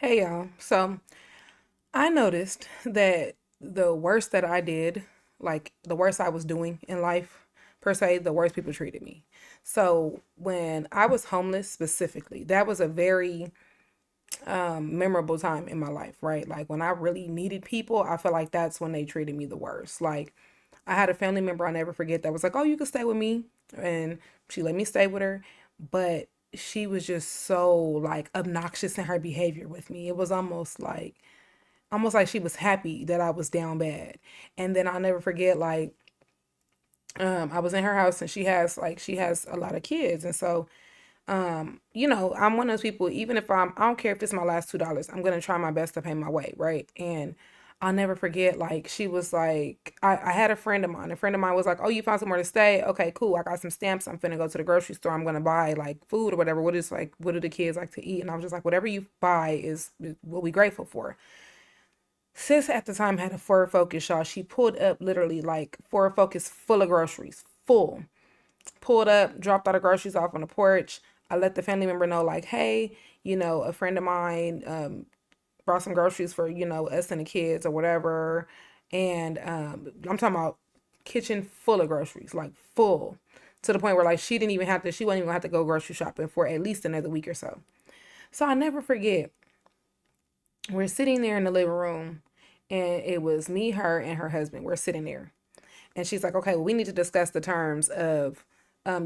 Hey y'all. So I noticed that the worst that I did, like the worst I was doing in life, per se, the worst people treated me. So when I was homeless specifically, that was a very memorable time in my life, right? Like when I really needed people, I feel like that's when they treated me the worst. Like I had a family member I never forget that was like, "Oh, you can stay with me," and she let me stay with her, but she was just so like obnoxious in her behavior with me. It was almost like she was happy that I was down bad. And then I'll never forget, like, I was in her house and she has a lot of kids. And so, I'm one of those people, even if I don't care if it's my last $2, I'm gonna try my best to pay my way, right? And I'll never forget, like, she was like, I had a friend of mine was like, "Oh, you found somewhere to stay? Okay, cool. I got some stamps. I'm finna go to the grocery store. I'm gonna buy like food or whatever. What do the kids like to eat?" And I was just like, "Whatever you buy is what we grateful for." Sis at the time had a Ford Focus, y'all. She pulled up literally like Ford Focus full of groceries, full. Pulled up, dropped all the groceries off on the porch. I let the family member know, like, hey, a friend of mine brought some groceries for, us and the kids or whatever. And I'm talking about kitchen full of groceries, like full, to the point where like she wasn't even gonna have to go grocery shopping for at least another week or so. So I never forget, we're sitting there in the living room, and it was me, her, and her husband. We're sitting there. And she's like, "Okay, well, we need to discuss the terms of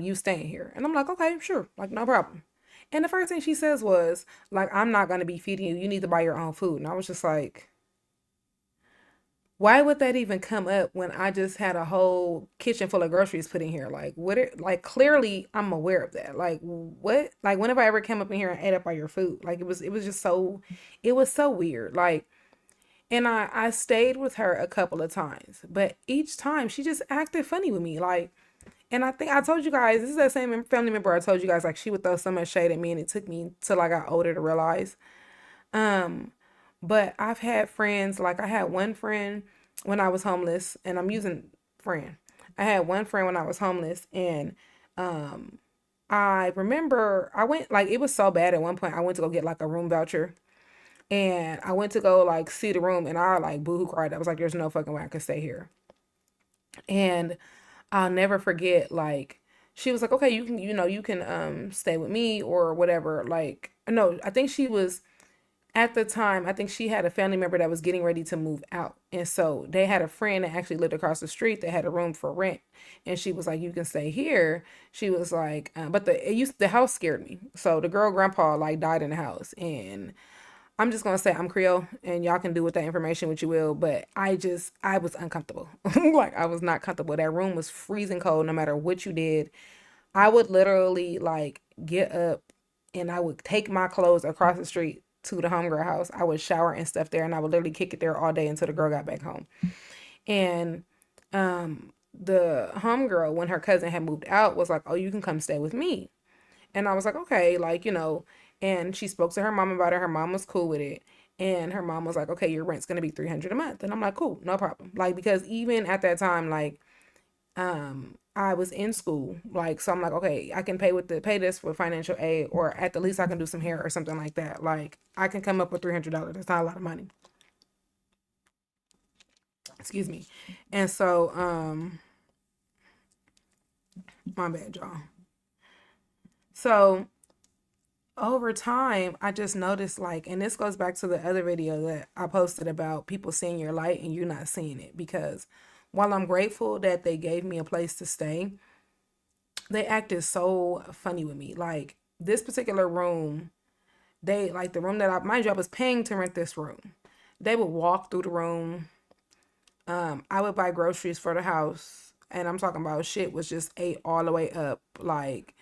you staying here." And I'm like, "Okay, sure, like no problem." And the first thing she says was, like, "I'm not gonna be feeding you. You need to buy your own food." And I was just like, why would that even come up when I just had a whole kitchen full of groceries put in here? Like, like clearly I'm aware of that. Like, what? Like, whenever I ever came up in here and ate up all your food, like it was just so, it was so weird. Like, and I stayed with her a couple of times, but each time she just acted funny with me. Like, and I think I told you guys, this is that same family member I told you guys, like she would throw so much shade at me, and it took me till I got older to realize. Um, but I've had friends, like I had one friend when I was homeless, and I'm using friend. I had one friend when I was homeless, and um, I remember I went, like it was so bad at one point. I went to go get like a room voucher, and I went to go like see the room, and I like boohoo cried. I was like, "There's no fucking way I can stay here." And I'll never forget, like she was like, "Okay, you can stay with me or whatever." Like no, I think she was at the time, I think she had a family member that was getting ready to move out. And so they had a friend that actually lived across the street that had a room for rent. And she was like, "You can stay here." She was like, but the house scared me. So the girl grandpa like died in the house. And I'm just gonna say I'm Creole, and y'all can do with that information what you will, but I was uncomfortable. Like I was not comfortable. That room was freezing cold no matter what you did. I would literally like get up, and I would take my clothes across the street to the homegirl house. I would shower and stuff there, and I would literally kick it there all day until the girl got back home. And the homegirl, when her cousin had moved out, was like, "Oh, you can come stay with me." And I was like, "Okay," like, and she spoke to her mom about it. Her mom was cool with it. And her mom was like, "Okay, your rent's gonna be 300 a month." And I'm like, "Cool, no problem." Like, because even at that time, like, I was in school. Like, so I'm like, "Okay, I can pay this with financial aid, or at the least I can do some hair or something like that. Like, I can come up with $300. That's not a lot of money." Excuse me. And so, my bad, y'all. So over time, I just noticed, like, and this goes back to the other video that I posted about people seeing your light and you not seeing it. Because while I'm grateful that they gave me a place to stay, they acted so funny with me. Like this particular room, they like the room that mind you, I was paying to rent this room. They would walk through the room. I would buy groceries for the house, and I'm talking about shit was just ate all the way up. Like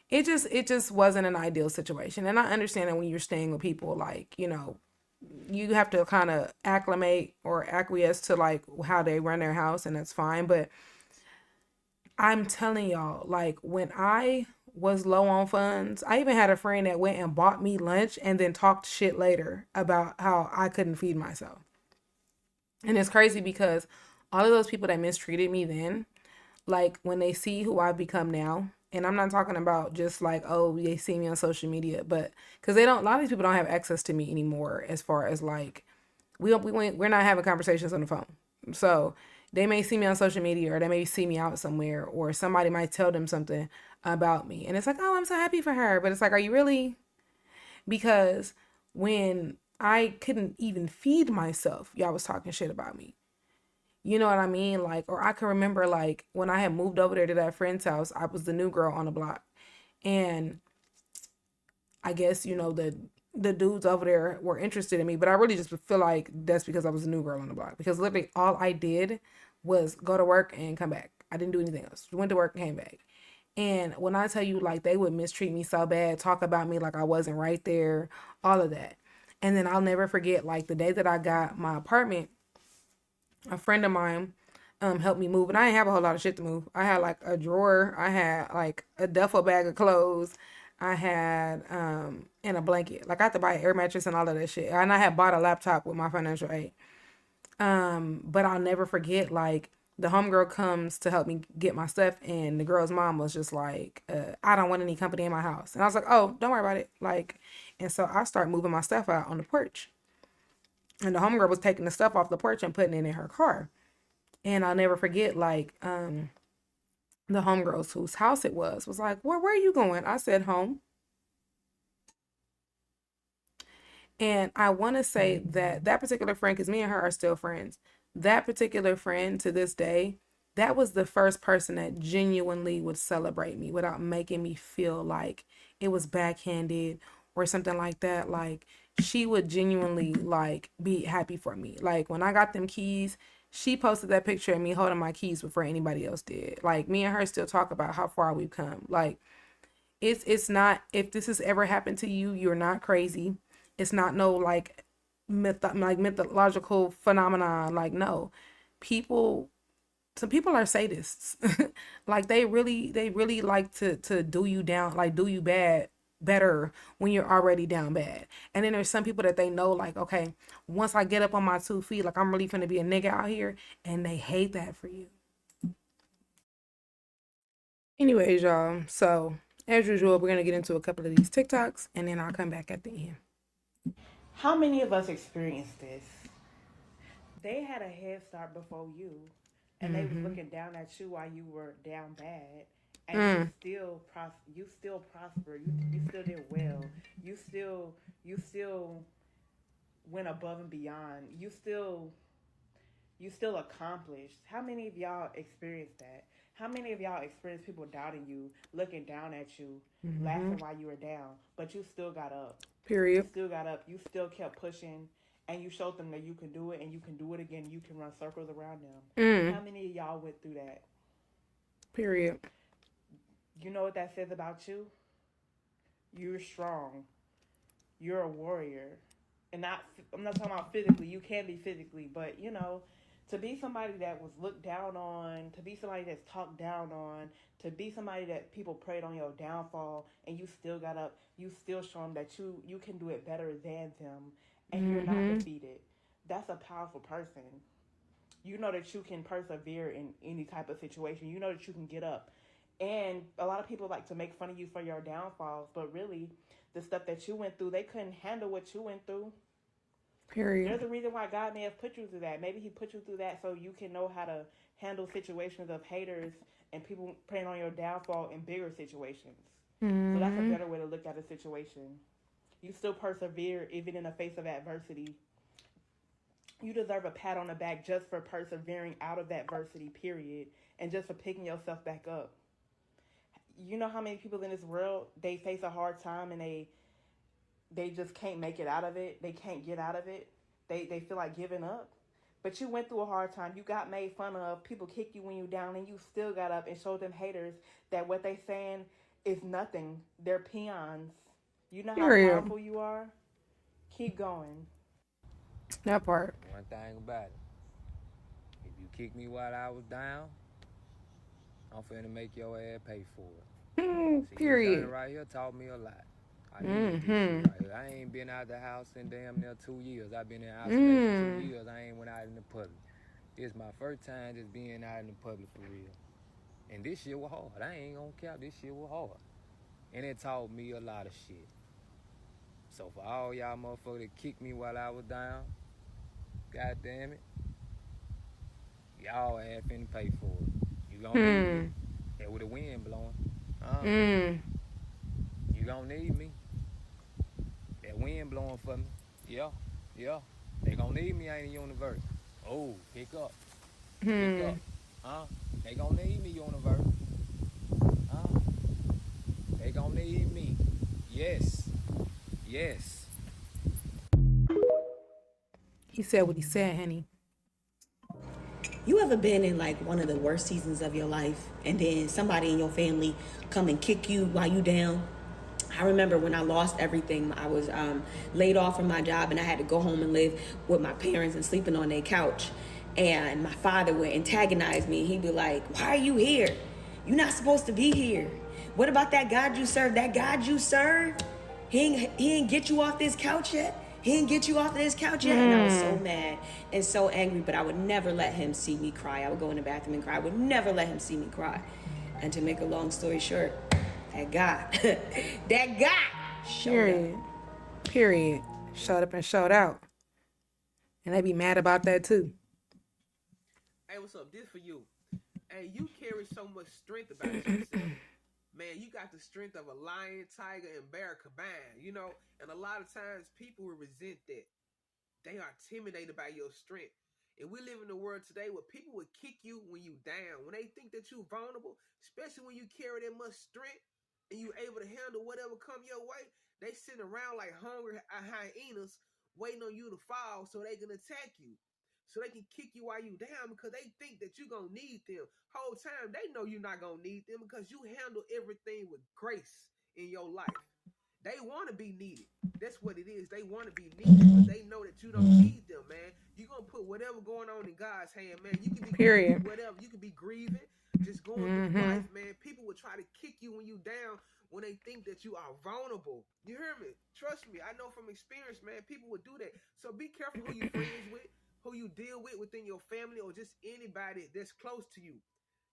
it just wasn't an ideal situation. And I understand that when you're staying with people, like, you have to kind of acclimate or acquiesce to like how they run their house, and that's fine. But I'm telling y'all, like when I was low on funds, I even had a friend that went and bought me lunch and then talked shit later about how I couldn't feed myself. And it's crazy because all of those people that mistreated me then, like when they see who I've become now And I'm not talking about just like, oh, they see me on social media, but because they don't, a lot of these people don't have access to me anymore. As far as like, we're not having conversations on the phone. So they may see me on social media, or they may see me out somewhere, or somebody might tell them something about me, and it's like, oh, I'm so happy for her. But it's like, are you really? Because when I couldn't even feed myself, y'all was talking shit about me. You know what I mean? Like, or I can remember like when I had moved over there to that friend's house, I was the new girl on the block. And I guess, the dudes over there were interested in me, but I really just feel like that's because I was a new girl on the block. Because literally all I did was go to work and come back. I didn't do anything else. Went to work and came back. And when I tell you, like, they would mistreat me so bad, talk about me like I wasn't right there, all of that. And then I'll never forget, like, the day that I got my apartment, a friend of mine helped me move. And I didn't have a whole lot of shit to move. I had, like, a drawer. I had, like, a duffel bag of clothes. I had, and a blanket. Like, I had to buy an air mattress and all of that shit. And I had bought a laptop with my financial aid. But I'll never forget, like, the homegirl comes to help me get my stuff, and the girl's mom was just like, I don't want any company in my house. And I was like, oh, don't worry about it. Like, and so I start moving my stuff out on the porch. And the homegirl was taking the stuff off the porch and putting it in her car. And I'll never forget, like, the homegirls whose house it was like, where are you going? I said, home. And I want to say that that particular friend, because me and her are still friends, that particular friend to this day, that was the first person that genuinely would celebrate me without making me feel like it was backhanded or something like that. Like, she would genuinely like be happy for me. Like, when I got them keys, she posted that picture of me holding my keys before anybody else did. Like, me and her still talk about how far we've come. Like, it's not, if this has ever happened to you, you're not crazy. It's not no like mythological phenomenon. Like, no, people, some people are sadists. Like, they really like to do you down, like do you bad better when you're already down bad. And then there's some people that they know, like, okay, once I get up on my 2 feet, like, I'm really gonna be a nigga out here, and they hate that for you. Anyways, y'all, so as usual, we're gonna get into a couple of these TikToks, and then I'll come back at the end. How many of us experienced this? They had a head start before you, and they was Mm-hmm. looking down at you while you were down bad, and Mm. you still prospered. You still did well. You still went above and beyond. You still accomplished. How many of y'all experienced that? How many of y'all experienced people doubting you, looking down at you, Mm-hmm. laughing while you were down, but you still got up? You Period. still got up. You still kept pushing, and you showed them that you can do it, and you can do it again. You can run circles around them. Mm. How many of y'all went through that? Period. You know what that says about you? You're strong. You're a warrior, and I'm not talking about physically. You can be physically, but to be somebody that was looked down on, to be somebody that's talked down on, to be somebody that people prayed on your downfall, and you still got up. You still show them that you can do it better than them, and you're not Mm-hmm. defeated. That's a powerful person. You know that you can persevere in any type of situation. You know that you can get up. And a lot of people like to make fun of you for your downfalls, but really, the stuff that you went through, they couldn't handle what you went through. Period. There's a reason why God may have put you through that. Maybe He put you through that so you can know how to handle situations of haters and people preying on your downfall in bigger situations. So that's a Mm-hmm. better way to look at a situation. You still persevere even in the face of adversity. You deserve a pat on the back just for persevering out of adversity, period, and just for picking yourself back up. You know how many people in this world they face a hard time and they just can't make it out of it. They can't get out of it. They feel like giving up. But you went through a hard time. You got made fun of. People kicked you when you down, and you still got up and showed them haters that what they saying is nothing. They're peons. You know how Period. powerful you are. Keep going. That part. One thing about it, if you kick me while I was down, I'm finna make your ass pay for it. Mm, See, this journey period. right here taught me a lot. I needed this shit Mm-hmm. right here. I ain't been out the house in damn near 2 years. I've been in isolation two Mm. years. I ain't went out in the public. This is my first time just being out in the public for real. And this shit was hard. I ain't gonna cap, this shit was hard. And it taught me a lot of shit. So for all y'all motherfuckers that kicked me while I was down, god damn it, y'all ass finna pay for it. You gonna need me. Hmm. And with the wind blowing, huh? Mm. You gonna need me. That wind blowing for me. Yeah, yeah. They gonna need me ain't the universe. Oh, pick up, pick Hmm. up. Huh? They gonna need me, universe. Huh? They gonna need me. Yes, yes. He said what he said, honey. You ever been in like one of the worst seasons of your life and then somebody in your family come and kick you while you down? I remember when I lost everything, I was laid off from my job and I had to go home and live with my parents and sleeping on their couch. And my father would antagonize me. He'd be like, "Why are you here? You're not supposed to be here. What about that God you serve? That God you serve? He ain't get you off this couch yet? He didn't get you off of this couch yet?" And I was so Hmm. mad and so angry, but I would never let him see me cry. I would go in the bathroom and cry. I would never let him see me cry. And to make a long story short, that God, that God showed up. Period. Period. Showed up and showed out. And they be mad about that too. Hey, what's up? This for you. Hey, you carry so much strength about yourself. Man, you got the strength of a lion, tiger, and bear combined, And a lot of times people will resent that. They are intimidated by your strength. And we live in a world today where people will kick you when you down, when they think that you're vulnerable, especially when you carry that much strength and you able to handle whatever come your way. They sit around like hungry hyenas waiting on you to fall so they can attack you. So they can kick you while you down because they think that you're going to need them. Whole time, they know you're not going to need them because you handle everything with grace in your life. They want to be needed. That's what it is. They want to be needed, but they know that you don't need them, man. You're going to put whatever going on in God's hand, man. You can be going through Period. whatever. You can be grieving, just going through Mm-hmm. life, man. People will try to kick you when you down when they think that you are vulnerable. You hear me? Trust me. I know from experience, man. People would do that. So be careful who you friends with, who you deal with within your family, or just anybody that's close to you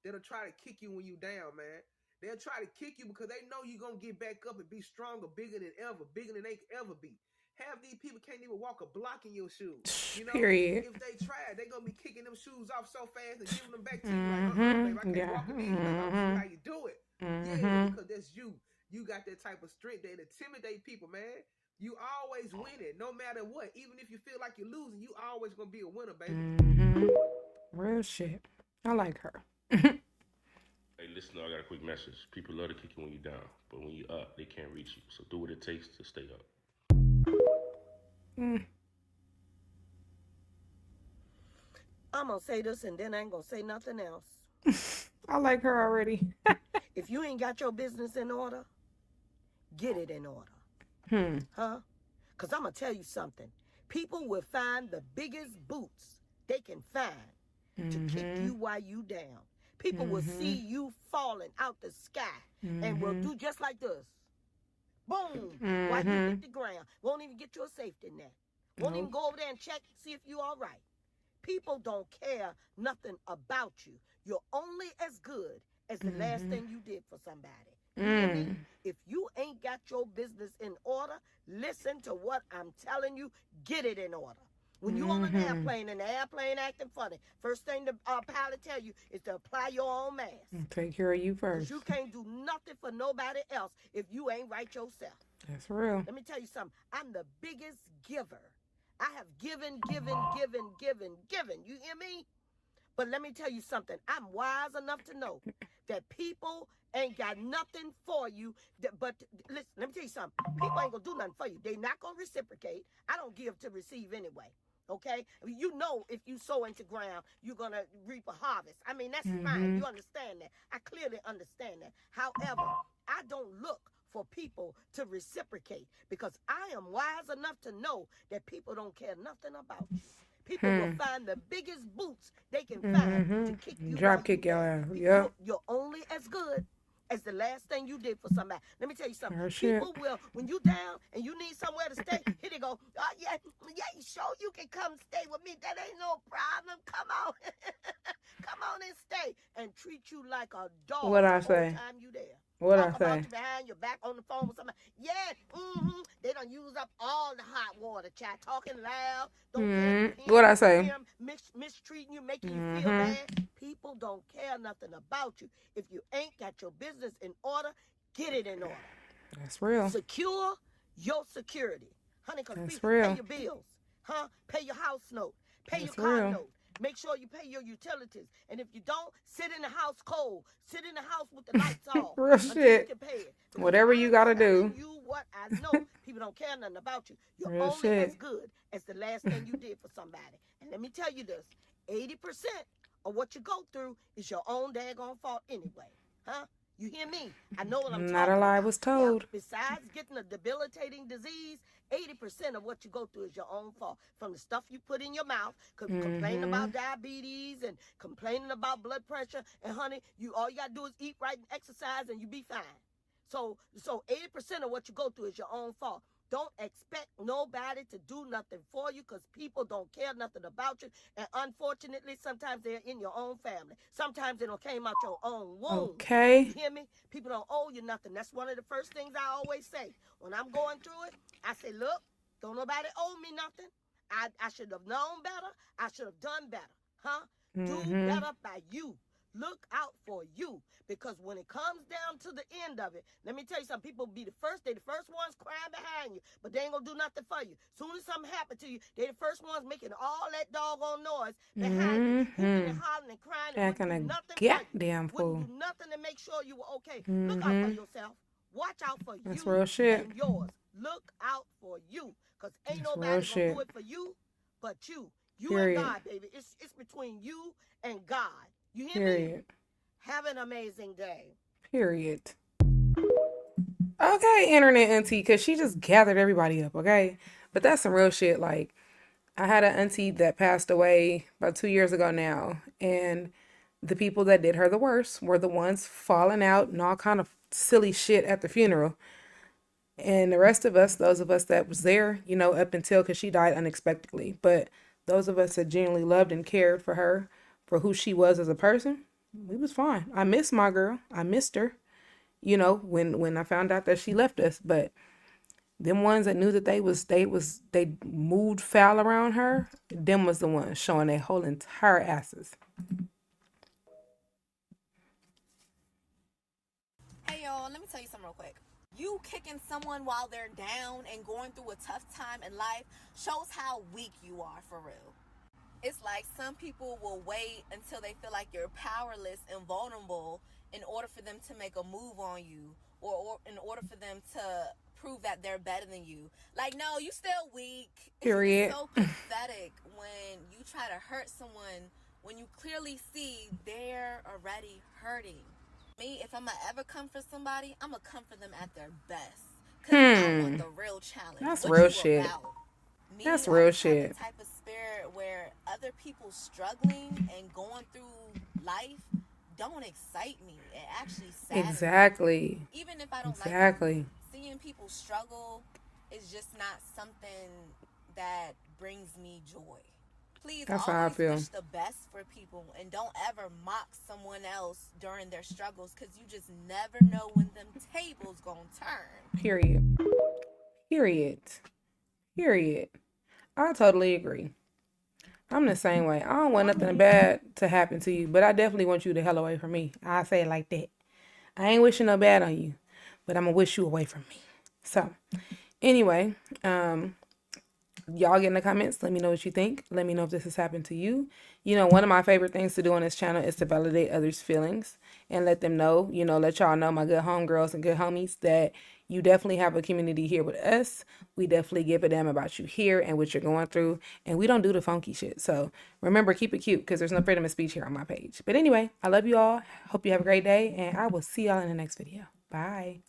that'll try to kick you when you down, man. They'll try to kick you because they know you're going to get back up and be stronger, bigger than ever, bigger than they could ever be. Half these people can't even walk a block in your shoes. Period. If they try, they're going to be kicking them shoes off so fast and giving them back to you like, baby, I Mm-hmm. can't Yeah. walk in these. Like, I'm going to see Mm-hmm. how you do it. Yeah, Mm-hmm. because that's you. You got that type of strength that intimidate people, man. You always winning, no matter what. Even if you feel like you're losing, you always going to be a winner, baby. Mm-hmm. Real shit. I like her. Hey, listen, I got a quick message. People love to kick you when you're down, but when you're up, they can't reach you. So do what it takes to stay up. Mm. I'm gonna say this and then I ain't gonna say nothing else. I like her already. If you ain't got your business in order, get it in order. Hmm. Huh? Because I'm gonna tell you something. People will find the biggest boots they can find to kick Mm-hmm. you while you down. People will Mm-hmm. see you falling out the sky and will Mm-hmm. do just like this. Boom! While you Mm-hmm. hit the ground. Won't even get you a safety net. Won't even Nope. go over there and check, see if you all right. People don't care nothing about you. You're only as good as the last Mm-hmm. thing you did for somebody. You hear me? Mm. If you ain't got your business in order, listen to what I'm telling you. Get it in order. When you on an Mm-hmm. airplane and the airplane acting funny, first thing the pilot tell you is to apply your own mask. Take care of you Because first. you can't do nothing for nobody else if you ain't right yourself. That's real. Let me tell you something. I'm the biggest giver. I have given, given. You hear me? But let me tell you something. I'm wise enough to know that people ain't got nothing for you. But listen, let me tell you something. People ain't going to do nothing for you. They not going to reciprocate. I don't give to receive anyway. Okay? You know if you sow into ground, you're going to reap a harvest. I mean, that's fine. Mm-hmm. You understand that. I clearly understand that. However, I don't look for people to reciprocate because I am wise enough to know that people don't care nothing about you. People will Hmm. find the biggest boots they can find to kick Mm-hmm. you while Drop you kick your down. ass. Yep. You're only as good as the last thing you did for somebody. Let me tell you something. Her shit. People will, when you down and you need somewhere to stay, here they go. Oh, yeah, yeah, sure, you can come stay with me. That ain't no problem. Come on. Come on and stay, and treat you like a What dog the I whole say? time you there. What I Talk about say? you behind your back on the phone with somebody. Yeah, they done use up all the hot water, child. Talking loud. Don't care if you What I you say? hear them mistreating you, making you feel Mm-hmm. bad. People don't care nothing about you. If you ain't got your business in order, get it in order. That's real. Secure your security. Honey, because That's pay real. your bills. Huh? Pay your house note. Pay your That's car real. note. Make sure you pay your utilities. And if you don't, sit in the house cold. Sit in the house with the lights off Real until you shit. can pay it. Because Whatever you I'm gotta telling do. you what I know. People don't care nothing about you. You're Real only as shit. good as the last thing you did for somebody. And let me tell you this, 80% of what you go through is your own daggone fault anyway. Huh? You hear me? I know what I'm Not a talking lie about. was Now, told. besides getting a debilitating disease, 80% of what you go through is your own fault. From the stuff you put in your mouth, complaining Mm-hmm. about diabetes and complaining about blood pressure. And honey, all you gotta do is eat right and exercise and you be fine. So 80% of what you go through is your own fault. Don't expect nobody to do nothing for you because people don't care nothing about you. And unfortunately, sometimes they're in your own family. Sometimes they don't came out your own womb. You Okay. hear me? People don't owe you nothing. That's one of the first things I always say. When I'm going through it, I say, look, don't nobody owe me nothing. I should have known better. I should have done better. Huh? Do Mm-hmm. better by you. Look out for you. Because when it comes down to the end of it, let me tell you something. People be the first ones crying behind you, but they ain't gonna do nothing for you. Soon as something happen to you, they the first ones making all that doggone noise behind you, hooping Mm-hmm. and hollering and crying and wouldn't Acting do a nothing for you. goddamn Wouldn't fool. do nothing to make sure you were okay. Look out for Mm-hmm. yourself. Watch out for That's you real shit. and yours. Look out for you. Because ain't That's real nobody gonna do shit. it for you but you. You and Period. God, baby. It's between you and God. You hear me? Period. Have an amazing day. Period. Okay, internet auntie, because she just gathered everybody up, okay? But that's some real shit. Like, I had an auntie that passed away about 2 years ago now, and the people that did her the worst were the ones falling out and all kind of silly shit at the funeral. And the rest of us, those of us that was there, up until because she died unexpectedly, but those of us that genuinely loved and cared for her, for who she was as a person, we was fine. I miss my girl. I missed her, when I found out that she left us. But them ones that knew that they moved foul around her, them was the ones showing their whole entire asses. Hey y'all, let me tell you something real quick. You kicking someone while they're down and going through a tough time in life shows how weak you are for real. It's like some people will wait until they feel like you're powerless and vulnerable in order for them to make a move on you or in order for them to prove that they're better than you. Like, no, you still weak. It's Period. so pathetic when you try to hurt someone when you clearly see they're already hurting. Me, if I'm gonna ever come for somebody, I'm gonna come for them at their best. Cause I want Hmm. the real challenge. That's What real you shit. about? Me, That's I real just have the shit. type of spirit where other people struggling and going through life don't excite me. It actually saddens me. Exactly. Even if I don't like them, Exactly. seeing people struggle is just not something that brings me joy. Please That's how I always feel. wish the best for people and don't ever mock someone else during their struggles because you just never know when them tables gonna turn. Period. Period. Period. I totally agree. I'm the same way. I don't want nothing bad to happen to you, but I definitely want you the hell away from me. I say it like that. I ain't wishing no bad on you, but I'm gonna wish you away from me. So, anyway, y'all get in the comments. Let me know what you think. Let me know if this has happened to you. One of my favorite things to do on this channel is to validate others' feelings and let them know, let y'all know, my good homegirls and good homies, that you definitely have a community here with us. We definitely give a damn about you here and what you're going through. And we don't do the funky shit. So remember, keep it cute because there's no freedom of speech here on my page. But anyway, I love you all. Hope you have a great day. And I will see y'all in the next video. Bye.